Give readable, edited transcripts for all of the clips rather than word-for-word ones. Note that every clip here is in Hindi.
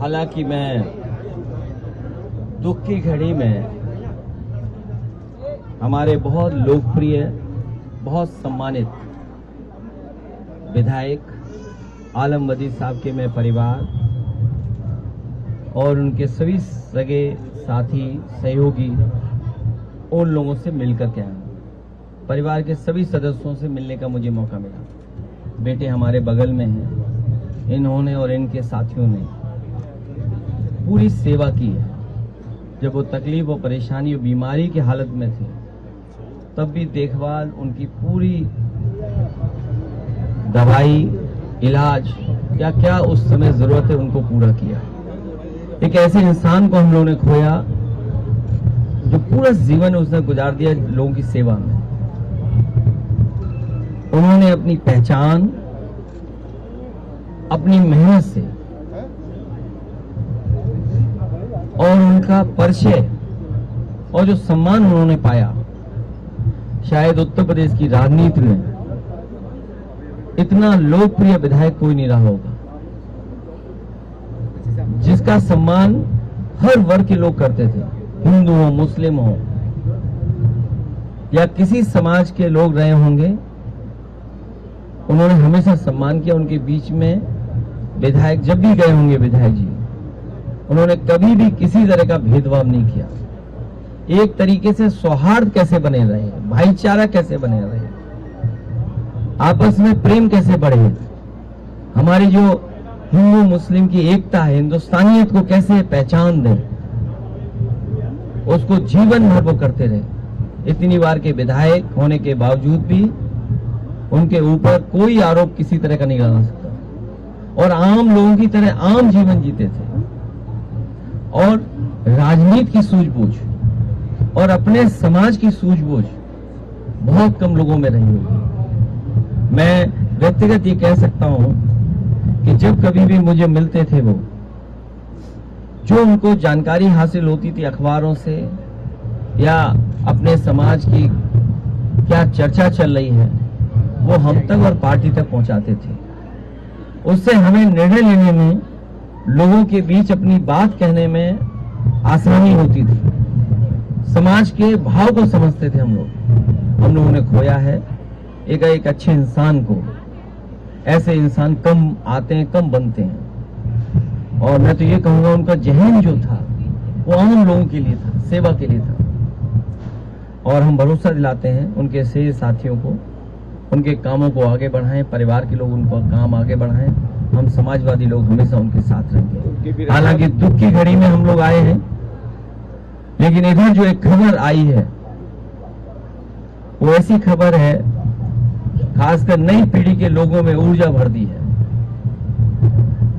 हालांकि मैं दुख की घड़ी में हमारे बहुत लोकप्रिय, बहुत सम्मानित विधायक आलम वदीद साहब के मैं परिवार और उनके सभी सगे साथी सहयोगी उन लोगों से मिलकर के आया। परिवार के सभी सदस्यों से मिलने का मुझे मौका मिला। बेटे हमारे बगल में हैं, इन्होंने और इनके साथियों ने पूरी सेवा की है। जब वो तकलीफ और परेशानी और बीमारी की हालत में थे तब भी देखभाल, उनकी पूरी दवाई, इलाज, क्या क्या उस समय जरूरत है उनको पूरा किया। एक ऐसे इंसान को हम लोगों ने खोया जो पूरा जीवन उसने गुजार दिया लोगों की सेवा में। उन्होंने अपनी पहचान अपनी मेहनत से और उनका परिचय और जो सम्मान उन्होंने पाया, शायद उत्तर प्रदेश की राजनीति में इतना लोकप्रिय विधायक कोई नहीं रहा होगा जिसका सम्मान हर वर्ग के लोग करते थे, हिंदू हो, मुस्लिम हो या किसी समाज के लोग रहे होंगे। उन्होंने हमेशा सम्मान किया। उनके बीच में विधायक जब भी गए होंगे, विधायक जी, उन्होंने कभी भी किसी तरह का भेदभाव नहीं किया। एक तरीके से सौहार्द कैसे बने रहे, भाईचारा कैसे बने रहे, आपस में प्रेम कैसे बढ़े, हमारी जो हिंदू मुस्लिम की एकता है, हिंदुस्तानियत को कैसे पहचान दें, उसको जीवन भर वो करते रहे। इतनी बार के विधायक होने के बावजूद भी उनके ऊपर कोई आरोप किसी तरह का नहीं लगा सकता और आम लोगों की तरह आम जीवन जीते थे। और राजनीति की सूझबूझ और अपने समाज की सूझबूझ बहुत कम लोगों में रही होगी। मैं व्यक्तिगत ये कह सकता हूं कि जब कभी भी मुझे मिलते थे वो, जो उनको जानकारी हासिल होती थी अखबारों से या अपने समाज की क्या चर्चा चल रही है, वो हम तक और पार्टी तक पहुंचाते थे। उससे हमें निर्णय लेने में, लोगों के बीच अपनी बात कहने में आसानी होती थी। समाज के भाव को समझते थे हम लोग। हम लोगों ने खोया है एक अच्छे इंसान को। ऐसे इंसान कम आते हैं, कम बनते हैं। और मैं तो ये कहूंगा उनका जहन जो था वो आम लोगों के लिए था, सेवा के लिए था। और हम भरोसा दिलाते हैं उनके से साथियों को, उनके कामों को आगे बढ़ाएं, परिवार के लोग उनको काम आगे बढ़ाएं। हम समाजवादी लोग हमेशा उनके साथ रहेंगे। हालांकि दुख की घड़ी में हम लोग आए हैं, लेकिन इधर जो एक खबर आई है वो ऐसी खबर है खासकर नई पीढ़ी के लोगों में ऊर्जा भर दी है।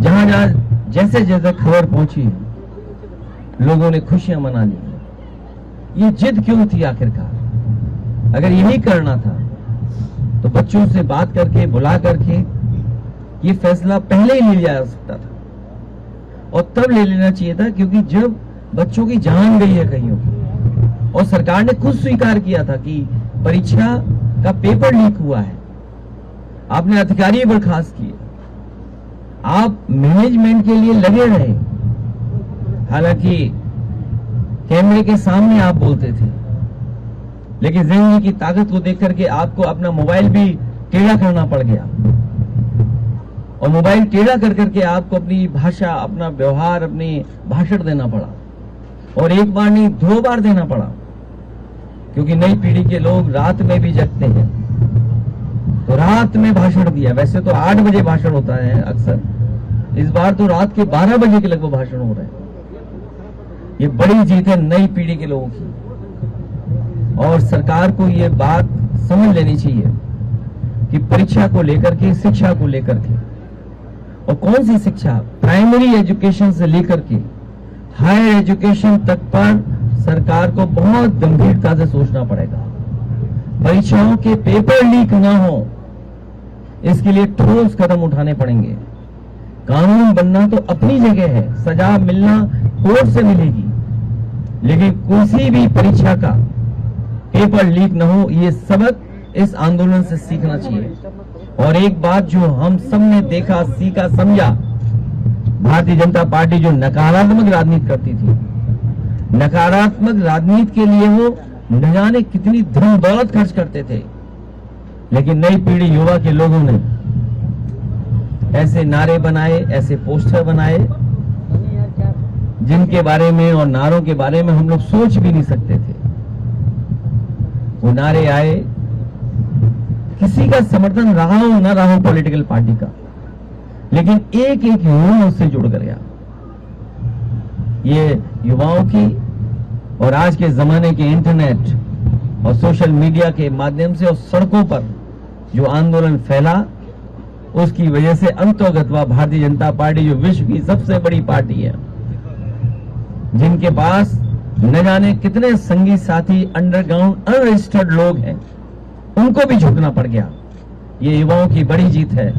जहां जहां जैसे जैसे खबर पहुंची है, लोगों ने खुशियां मना ली। ये जिद क्यों थी आखिरकार? अगर यही करना था तो बच्चों से बात करके, बुला करके ये फैसला पहले ही ले लिया जा सकता था और तब ले लेना चाहिए था, क्योंकि जब बच्चों की जान गई है कईयों की और सरकार ने खुद स्वीकार किया था कि परीक्षा का पेपर लीक हुआ है, आपने अधिकारी बर्खास्त किए, आप मैनेजमेंट के लिए लगे रहे। हालांकि कैमरे के सामने आप बोलते थे, लेकिन जिंदगी की ताकत को देख करके आपको अपना मोबाइल भी टेढ़ा करना पड़ गया और मोबाइल टेढ़ा कर करके आपको अपनी भाषा, अपना व्यवहार, अपनी भाषण देना पड़ा। और एक बार नहीं, 2 बार देना पड़ा, क्योंकि नई पीढ़ी के लोग रात में भी जगते हैं, तो रात में भाषण दिया। वैसे तो 8 बजे भाषण होता है अक्सर, इस बार तो रात के 12 बजे के लगभग भाषण हो रहे हैं। ये बड़ी जीत है नई पीढ़ी के लोगों की और सरकार को ये बात समझ लेनी चाहिए कि परीक्षा को लेकर के, शिक्षा को लेकर के, और कौन सी शिक्षा, प्राइमरी एजुकेशन से लेकर के हायर एजुकेशन तक पर सरकार को बहुत गंभीरता से सोचना पड़ेगा। परीक्षाओं के पेपर लीक ना हो, इसके लिए ठोस कदम उठाने पड़ेंगे। कानून बनना तो अपनी जगह है, सजा मिलना कोर्ट से मिलेगी, लेकिन किसी भी परीक्षा का पेपर लीक न हो, ये सबक इस आंदोलन से सीखना चाहिए। और एक बात जो हम सब ने देखा, सीखा, समझा भारतीय जनता पार्टी जो नकारात्मक राजनीति करती थी, नकारात्मक राजनीति के लिए वो न जाने कितनी धन दौलत खर्च करते थे, लेकिन नई पीढ़ी युवा के लोगों ने ऐसे नारे बनाए, ऐसे पोस्टर बनाए जिनके बारे में और नारों के बारे में हम लोग सोच भी नहीं सकते थे। वो नारे आए, किसी का समर्थन रहा हो ना रहा हो पॉलिटिकल पार्टी का, लेकिन एक एक युवा उससे जुड़ कर गया। ये युवाओं की और आज के जमाने के इंटरनेट और सोशल मीडिया के माध्यम से और सड़कों पर जो आंदोलन फैला, उसकी वजह से अंतोगत्वा भारतीय जनता पार्टी जो विश्व की सबसे बड़ी पार्टी है, जिनके पास न जाने कितने संगी साथी अंडरग्राउंड अनरजिस्टर्ड लोग हैं, उनको भी झुकना पड़ गया। ये युवाओं की बड़ी जीत है।